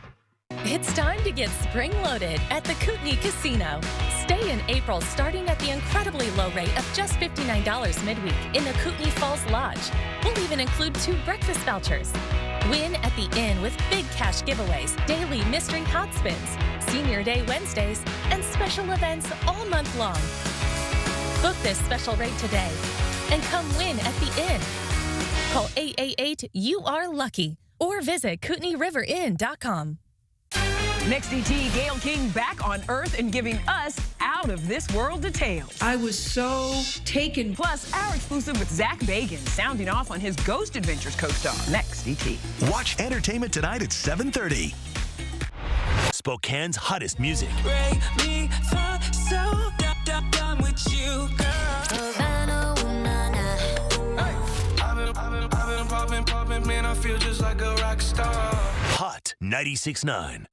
It's time to get spring-loaded at the Kootenai Casino. Stay in April starting at the incredibly low rate of just $59 midweek in the Kootenai Falls Lodge. We'll even include 2 breakfast vouchers. Win at the Inn with big cash giveaways, daily mystery hot spins, Senior Day Wednesdays, and special events all month long. Book this special rate today and come win at the Inn. Call 888-YOU-ARE-LUCKY or visit KootenaiRiverInn.com. Next ET, Gayle King back on Earth and giving us out-of-this-world details. I was so taken. Plus, our exclusive with Zach Bagans sounding off on his Ghost Adventures co-star. Next ET. Watch Entertainment Tonight at 7:30. Spokane's hottest music. Break me for so done with you, girl. I've been popping, man, I feel just like a rock star. Hot 96.9.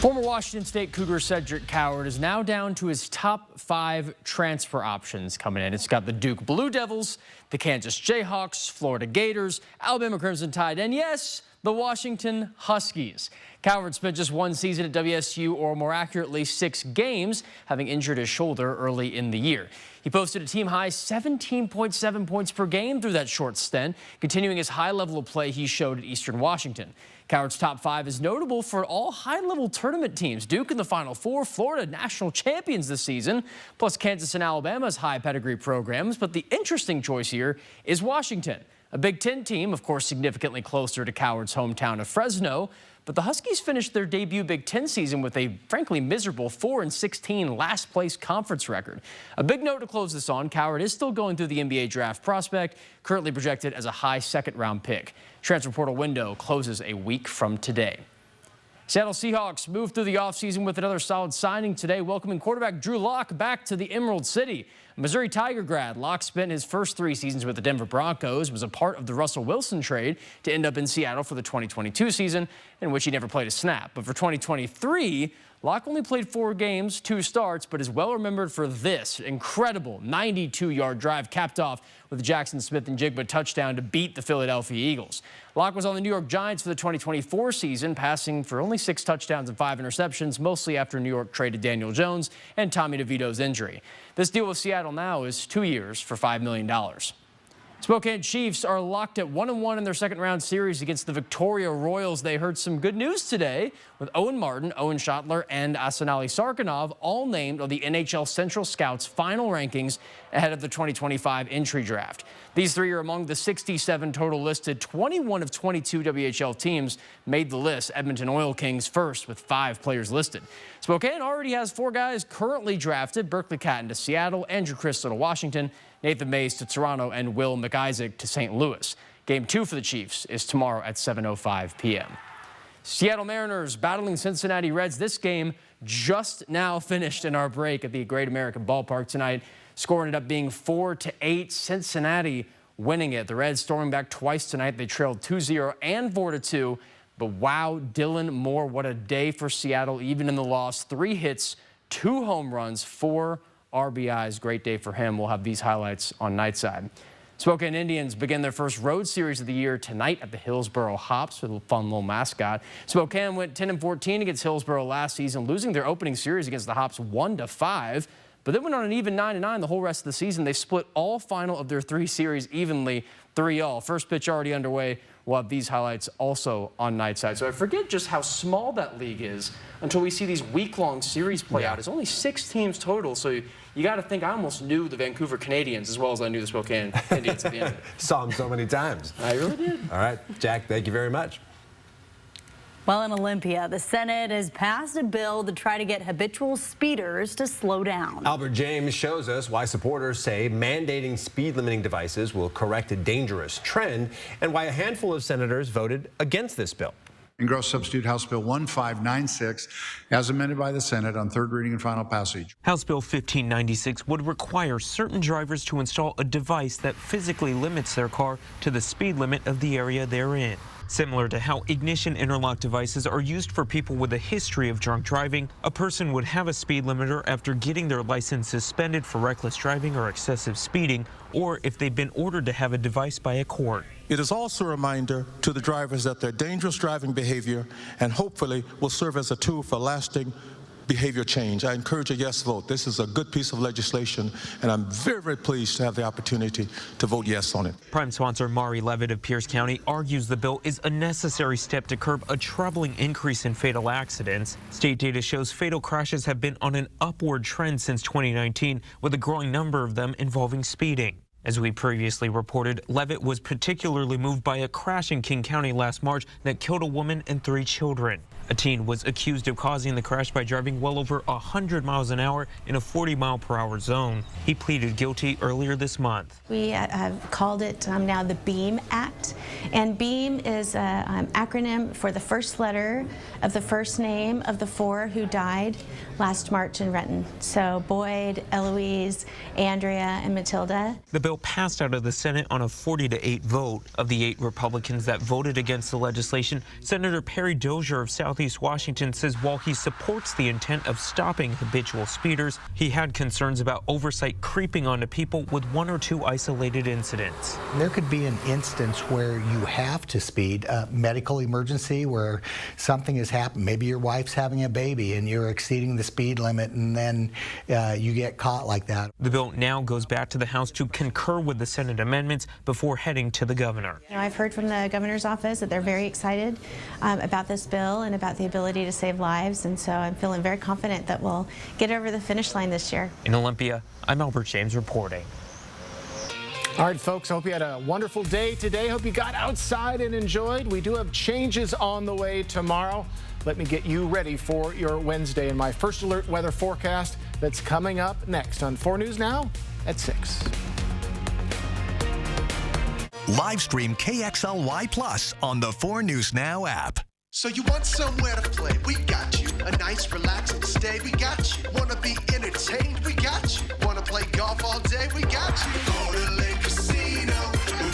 Former Washington State Cougar Cedric Coward is now down to his top 5 transfer options coming in. It's got the Duke Blue Devils, the Kansas Jayhawks, Florida Gators, Alabama Crimson Tide, and yes, the Washington Huskies. Coward spent just 1 season at WSU, or more accurately 6 games, having injured his shoulder early in the year. He posted a team-high 17.7 points per game through that short stint, continuing his high level of play he showed at Eastern Washington. Coward's top 5 is notable for all high-level tournament teams. Duke in the Final Four, Florida national champions this season, plus Kansas and Alabama's high pedigree programs. But the interesting choice here is Washington, a Big Ten team, of course, significantly closer to Coward's hometown of Fresno. But the Huskies finished their debut Big Ten season with a frankly miserable 4-16 last-place conference record. A big note to close this on, Coward is still going through the NBA draft prospect, currently projected as a high second-round pick. Transfer portal window closes a week from today. Seattle Seahawks moved through the offseason with another solid signing today, welcoming quarterback Drew Lock back to the Emerald City. Missouri Tiger grad Locke spent his first 3 seasons with the Denver Broncos, was a part of the Russell Wilson trade to end up in Seattle for the 2022 season, in which he never played a snap. But for 2023, Locke only played 4 games, 2 starts, but is well remembered for this incredible 92-yard drive capped off with a Jackson Smith-Njigba touchdown to beat the Philadelphia Eagles. Locke was on the New York Giants for the 2024 season, passing for only 6 touchdowns and 5 interceptions, mostly after New York traded Daniel Jones and Tommy DeVito's injury. This deal with Seattle now is 2 years for $5 million. Spokane Chiefs are locked at 1-1 in their second-round series against the Victoria Royals. They heard some good news today with Owen Martin, Owen Schottler, and Asanali Sarkinov all named on the NHL Central Scouts final rankings ahead of the 2025 entry draft. These 3 are among the 67 total listed. 21 of 22 WHL teams made the list. Edmonton Oil Kings first with 5 players listed. Spokane already has 4 guys currently drafted. Berkeley Catton to Seattle, Andrew Crystal to Washington, Nathan Mays to Toronto, and Will McIsaac to St. Louis. Game 2 for the Chiefs is tomorrow at 7:05 p.m. Seattle Mariners battling Cincinnati Reds. This game just now finished in our break at the Great American Ballpark tonight. Score ended up being 4-8. Cincinnati winning it. The Reds storming back twice tonight. They trailed 2-0 and 4-2. But wow, Dylan Moore, what a day for Seattle, even in the loss. 3 hits, 2 home runs, 4 RBIs. Great day for him. We'll have these highlights on Nightside. Spokane Indians begin their first road series of the year tonight at the Hillsboro Hops with a fun little mascot. Spokane went 10-14 against Hillsboro last season, losing their opening series against the Hops 1-5. But then went on an even 9-9 the whole rest of the season. They split all final of their 3 series evenly, 3-all. First pitch already underway. We'll have these highlights also on Nightside. So I forget just how small that league is until we see these week-long series play out. It's only 6 teams total, so you got to think I almost knew the Vancouver Canadians as well as I knew the Spokane Indians at the end of it. Saw them so many times. I really did. All right, Jack, thank you very much. Well, in Olympia, the Senate has passed a bill to try to get habitual speeders to slow down. Albert James shows us why supporters say mandating speed limiting devices will correct a dangerous trend and why a handful of senators voted against this bill. Engross substitute House Bill 1596 as amended by the Senate on 3rd reading and final passage. House Bill 1596 would require certain drivers to install a device that physically limits their car to the speed limit of the area they're in. Similar to how ignition interlock devices are used for people with a history of drunk driving, a person would have a speed limiter after getting their license suspended for reckless driving or excessive speeding, or if they've been ordered to have a device by a court. It is also a reminder to the drivers that their dangerous driving behavior and hopefully will serve as a tool for lasting behavior change. I encourage a yes vote. This is a good piece of legislation, and I'm very, very pleased to have the opportunity to vote yes on it. Prime sponsor Mari Levitt of Pierce County argues the bill is a necessary step to curb a troubling increase in fatal accidents. State data shows fatal crashes have been on an upward trend since 2019, with a growing number of them involving speeding. As we previously reported, Levitt was particularly moved by a crash in King County last March that killed a woman and 3 children. A teen was accused of causing the crash by driving well over 100 miles an hour in a 40-mile-per-hour zone. He pleaded guilty earlier this month. We have called it now the BEAM Act, and BEAM is an acronym for the first letter of the first name of the 4 who died last March in Renton. So Boyd, Eloise, Andrea, and Matilda. The bill passed out of the Senate on a 40-8 vote. Of the 8 Republicans that voted against the legislation, Senator Perry Dozier of Southeast Washington says while he supports the intent of stopping habitual speeders, he had concerns about oversight creeping onto people with 1 or 2 isolated incidents. There could be an instance where you have to speed, a medical emergency where something has happened. Maybe your wife's having a baby and you're exceeding the speed limit, and then you get caught like that. The bill now goes back to the House to concur with the Senate amendments before heading to the governor. You know, I've heard from the governor's office that they're very excited about this bill and about the ability to save lives, and so I'm feeling very confident that we'll get over the finish line this year. In Olympia, I'm Albert James reporting. All right, folks, I hope you had a wonderful day today. Hope you got outside and enjoyed. We do have changes on the way tomorrow. Let me get you ready for your Wednesday and my first alert weather forecast that's coming up next on 4 News Now at 6. Live stream KXLY Plus on the 4 News Now app. So you want somewhere to play? We got you. A nice relaxing stay? We got you. Wanna be entertained? We got you. Wanna play golf all day? We got you. Go to Lake Casino.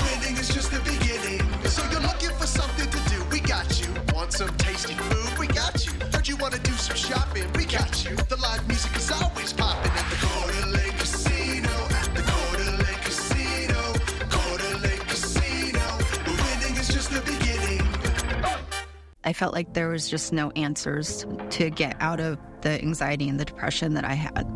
Winning is just the beginning. So you're looking for something to do? We got you. Want some tasty food? We got you. Heard you wanna do some shopping? We got you. The live music is always popping at the Go to Lake Casino. At the Go to Lake Casino. Go to Lake Casino. Winning is just the beginning. I felt like there was just no answers to get out of the anxiety and the depression that I had.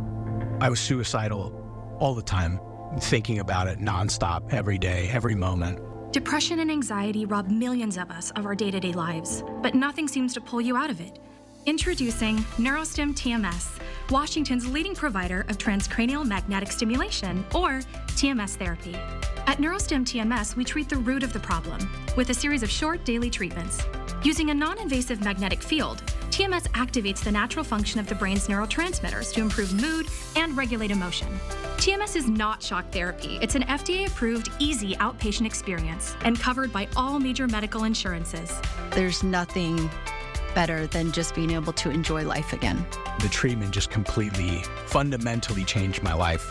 I was suicidal all the time, thinking about it nonstop, every day, every moment. Depression and anxiety rob millions of us of our day-to-day lives, but nothing seems to pull you out of it. Introducing Neurostim TMS, Washington's leading provider of transcranial magnetic stimulation, or TMS therapy. At Neurostim TMS, we treat the root of the problem with a series of short daily treatments. Using a non-invasive magnetic field, TMS activates the natural function of the brain's neurotransmitters to improve mood and regulate emotion. TMS is not shock therapy. It's an FDA-approved, easy outpatient experience and covered by all major medical insurances. There's nothing better than just being able to enjoy life again. The treatment just completely, fundamentally changed my life.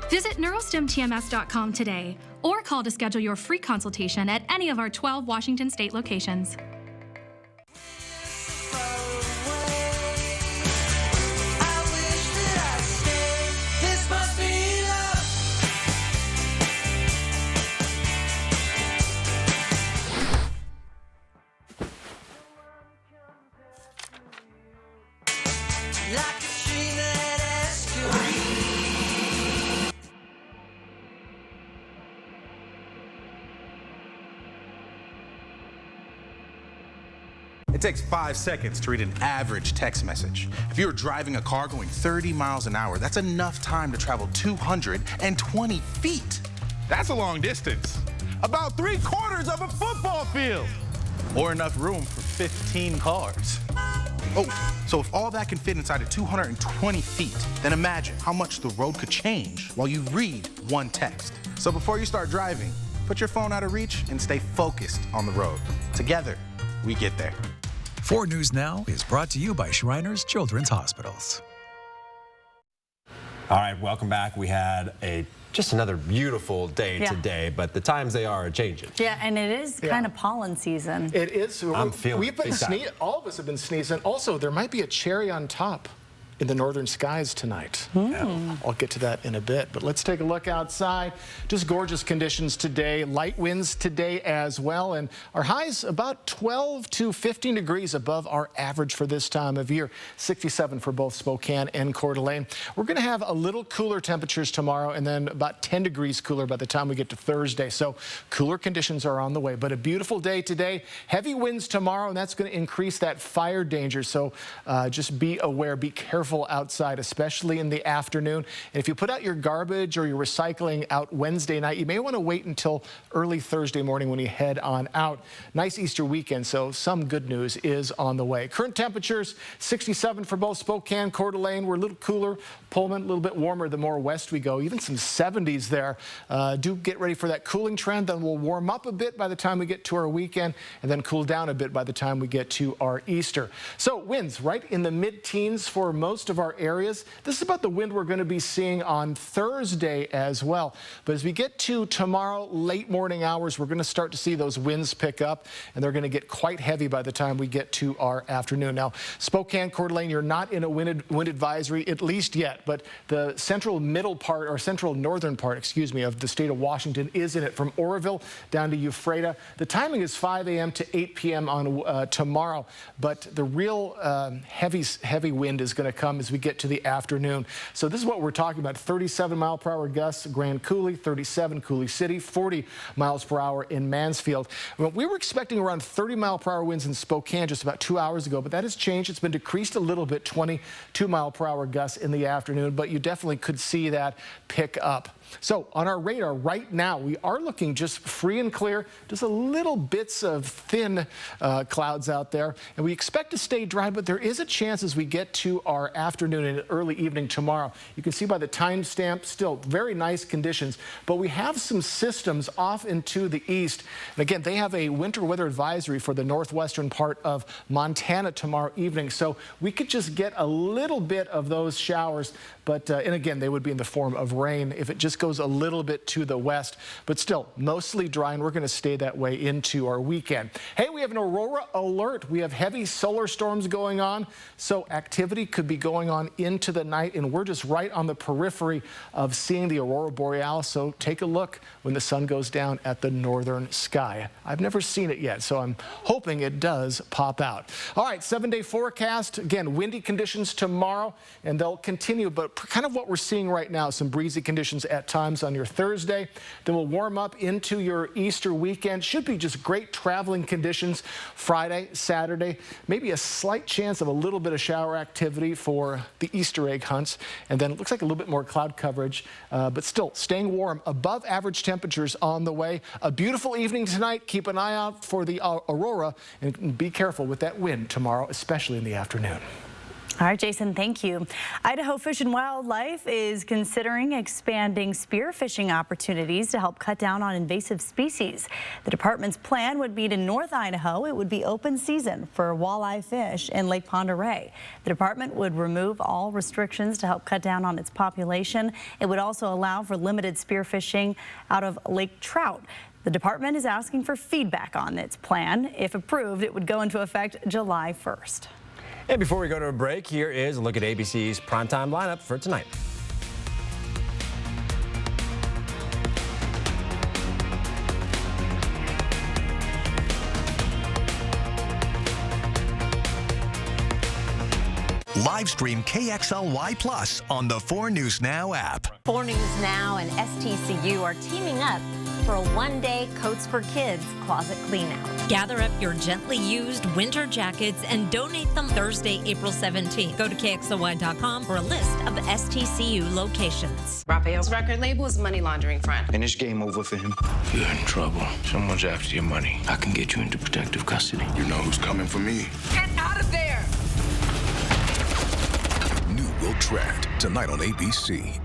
Visit neurostimtms.com today or call to schedule your free consultation at any of our 12 Washington state locations. It takes 5 seconds to read an average text message. If you're driving a car going 30 miles an hour, that's enough time to travel 220 feet. That's a long distance. About 3/4 of a football field. Or enough room for 15 cars. Oh, so if all that can fit inside of 220 feet, then imagine how much the road could change while you read one text. So before you start driving, put your phone out of reach and stay focused on the road. Together, we get there. 4 News Now is brought to you by Shriners Children's Hospitals. All right, welcome back. We had just another beautiful day today, but the times they are changing. Yeah, and it is kind of pollen season. It is. I'm feeling We've been all of us have been sneezing. Also, there might be a cherry on top in the northern skies tonight. I'll get to that in a bit, but let's take a look outside. Just gorgeous conditions today. Light winds today as well, and our highs about 12 to 15 degrees above our average for this time of year. 67 for both Spokane and Coeur d'Alene. We're going to have a little cooler temperatures tomorrow, and then about 10 degrees cooler by the time we get to Thursday. So cooler conditions are on the way, but a beautiful day today. Heavy winds tomorrow, and that's going to increase that fire danger. So just be aware, be careful outside, especially in the afternoon. And if you put out your garbage or your recycling out Wednesday night, you may want to wait until early Thursday morning when you head on out. Nice Easter weekend, so some good news is on the way. Current temperatures, 67 for both Spokane, Coeur d'Alene. We're a little cooler. Pullman, a little bit warmer the more west we go. Even some 70s there. Do get ready for that cooling trend. Then we'll warm up a bit by the time we get to our weekend, and then cool down a bit by the time we get to our Easter. So winds right in the mid-teens for most of our areas. This is about the wind we're going to be seeing on Thursday as well. But as we get to tomorrow, late morning hours, we're going to start to see those winds pick up, and they're going to get quite heavy by the time we get to our afternoon. Now, Spokane, Coeur d'Alene, you're not in a wind advisory, at least yet, but the central middle part, or central northern part, excuse me, of the state of Washington is in it, from Oroville down to Ephrata. The timing is 5 a.m. to 8 p.m. on tomorrow, but the real heavy wind is going to come as we get to the afternoon. So this is what we're talking about. 37-mile-per-hour gusts, Grand Coulee, 37, Coulee City, 40 miles per hour in Mansfield. Well, we were expecting around 30-mile-per-hour winds in Spokane just about 2 hours ago, but that has changed. It's been decreased a little bit, 22-mile-per-hour gusts in the afternoon, but you definitely could see that pick up. So on our radar right now, we are looking just free and clear, just a little bits of thin clouds out there. And we expect to stay dry, but there is a chance as we get to our our afternoon and early evening tomorrow. You can see by the timestamp, still very nice conditions, but we have some systems off into the east. And again, they have a winter weather advisory for the northwestern part of Montana tomorrow evening. So we could just get a little bit of those showers, but and again, they would be in the form of rain if it just goes a little bit to the west, but still mostly dry, and we're going to stay that way into our weekend. Hey, we have an aurora alert. We have heavy solar storms going on, so activity could be going on into the night, and we're just right on the periphery of seeing the aurora borealis. So take a look when the sun goes down at the northern sky. I've never seen it yet, so I'm hoping it does pop out. All right, 7-day forecast. Again, windy conditions tomorrow, and they'll continue, but kind of what we're seeing right now, some breezy conditions at times on your Thursday. Then we'll warm up into your Easter weekend. Should be just great traveling conditions Friday, Saturday, maybe a slight chance of a little bit of shower activity for the Easter egg hunts. And then it looks like a little bit more cloud coverage, but still staying warm, above average temperatures on the way. A beautiful evening tonight. Keep an eye out for the aurora, and be careful with that wind tomorrow, especially in the afternoon. All right, Jason, thank you. Idaho Fish and Wildlife is considering expanding spearfishing opportunities to help cut down on invasive species. The department's plan would be to North Idaho. It would be open season for walleye fish in Lake Pend Oreille. The department would remove all restrictions to help cut down on its population. It would also allow for limited spearfishing out of Lake Trout. The department is asking for feedback on its plan. If approved, it would go into effect July 1st. And before we go to a break, here is a look at ABC's primetime lineup for tonight. Live stream KXLY Plus on the 4 News Now app. 4 News Now and STCU are teaming up for a one-day Coats for Kids closet cleanout. Gather up your gently used winter jackets and donate them Thursday, April 17th. Go to KXLY.com for a list of STCU locations. Raphael's record label is money laundering front. And it's game over for him. You're in trouble. Someone's after your money. I can get you into protective custody. You know who's coming for me. Get out of there! New Will Trapped, tonight on ABC.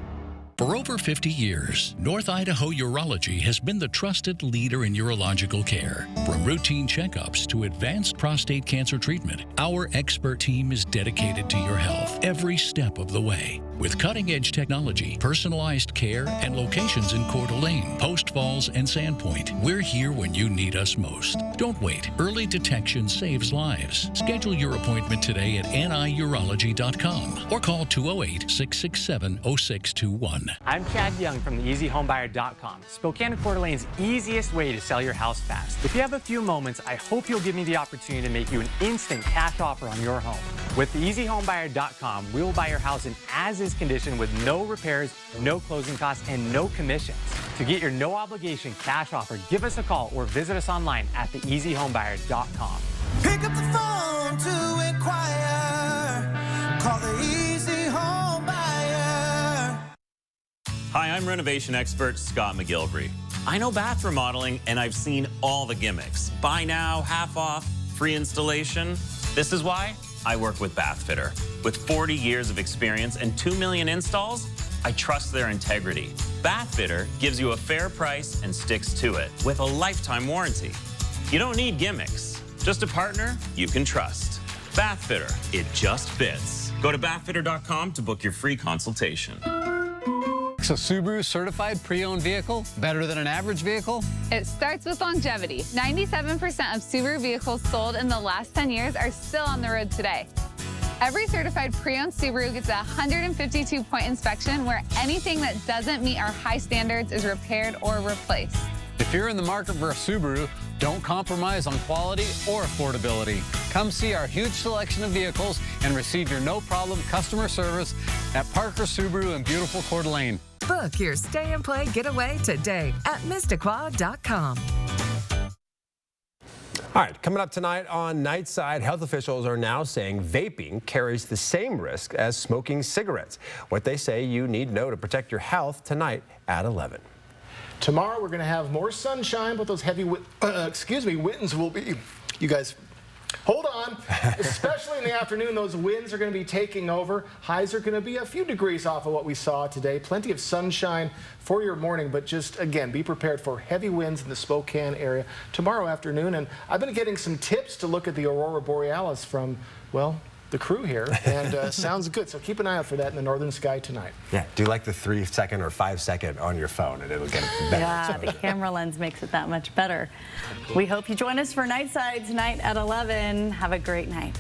For over 50 years, North Idaho Urology has been the trusted leader in urological care. From routine checkups to advanced prostate cancer treatment, our expert team is dedicated to your health every step of the way. With cutting-edge technology, personalized care, and locations in Coeur d'Alene, Post Falls, and Sandpoint, we're here when you need us most. Don't wait. Early detection saves lives. Schedule your appointment today at niurology.com or call 208-667-0621. I'm Chad Young from theeasyhomebuyer.com, Spokane and Coeur d'Alene's easiest way to sell your house fast. If you have a few moments, I hope you'll give me the opportunity to make you an instant cash offer on your home. With theeasyhomebuyer.com, we will buy your house in as-is condition with no repairs, no closing costs, and no commissions. To get your no-obligation cash offer, give us a call or visit us online at theeasyhomebuyer.com. Pick up the phone to inquire. Call the Easy Home Buyer. Hi, I'm renovation expert Scott McGilvery. I know bath remodeling, and I've seen all the gimmicks. Buy now, half off, free installation. This is why I work with Bathfitter. With 40 years of experience and 2 million installs, I trust their integrity. Bathfitter gives you a fair price and sticks to it with a lifetime warranty. You don't need gimmicks, just a partner you can trust. Bathfitter, it just fits. Go to bathfitter.com to book your free consultation. So Subaru certified pre-owned vehicle, better than an average vehicle? It starts with longevity. 97% of Subaru vehicles sold in the last 10 years are still on the road today. Every certified pre-owned Subaru gets a 152-point inspection where anything that doesn't meet our high standards is repaired or replaced. If you're in the market for a Subaru, don't compromise on quality or affordability. Come see our huge selection of vehicles and receive your no-problem customer service at Parker Subaru in beautiful Coeur d'Alene. Book your stay and play getaway today at Mistaqua.com. All right, coming up tonight on Nightside, health officials are now saying vaping carries the same risk as smoking cigarettes. What they say you need to know to protect your health tonight at 11. Tomorrow we're going to have more sunshine, but those heavy winds will be, you guys Hold on. Especially in the afternoon, those winds are going to be taking over. Highs are going to be a few degrees off of what we saw today. Plenty of sunshine for your morning, but just, again, be prepared for heavy winds in the Spokane area tomorrow afternoon. And I've been getting some tips to look at the Aurora Borealis from, well, the crew here, and sounds good. So keep an eye out for that in the northern sky tonight. Yeah, do like the 3-second or 5-second on your phone, and it'll get better. Yeah, the camera lens makes it that much better. We hope you join us for Nightside tonight at 11. Have a great night.